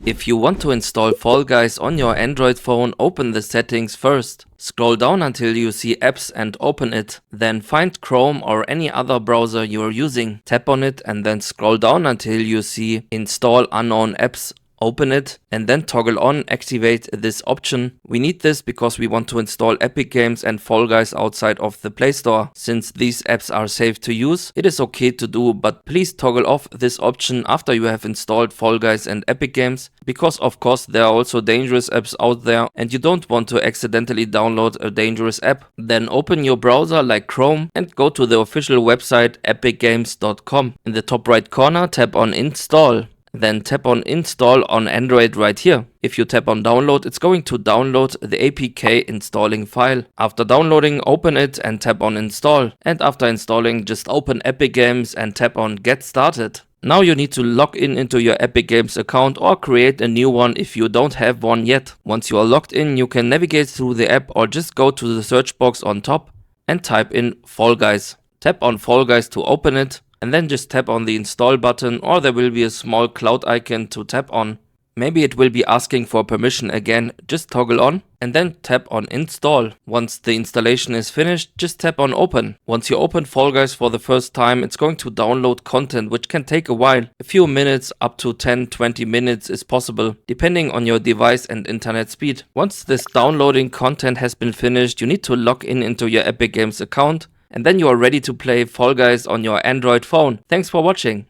If you want to install Fall Guys on your Android phone, open the settings first. Scroll down until you see apps and open it. Then find Chrome or any other browser you are using. Tap on it and then scroll down until you see Install Unknown Apps. Open it and then toggle on activate this option. We need this because we want to install Epic Games and Fall Guys outside of the Play Store. Since these apps are safe to use, it is okay to do, but please toggle off this option after you have installed Fall Guys and Epic Games, because of course there are also dangerous apps out there and you don't want to accidentally download a dangerous app. Then open your browser like Chrome and go to the official website epicgames.com. In the top right corner, tap on Install. Then tap on Install on Android right here. If you tap on Download, it's going to download the APK installing file. After downloading, open it and tap on Install. And after installing, just open Epic Games and tap on Get Started. Now you need to log in into your Epic Games account or create a new one if you don't have one yet. Once you are logged in, you can navigate through the app or just go to the search box on top and type in Fall Guys. Tap on Fall Guys to open it. And then just tap on the install button, or there will be a small cloud icon to tap on. Maybe it will be asking for permission again, just toggle on and then tap on install. Once the installation is finished, just tap on open. Once you open Fall Guys for the first time, it's going to download content which can take a while. A few minutes up to 10-20 minutes is possible, depending on your device and internet speed. Once this downloading content has been finished, you need to log in into your Epic Games account. And then you are ready to play Fall Guys on your Android phone. Thanks for watching.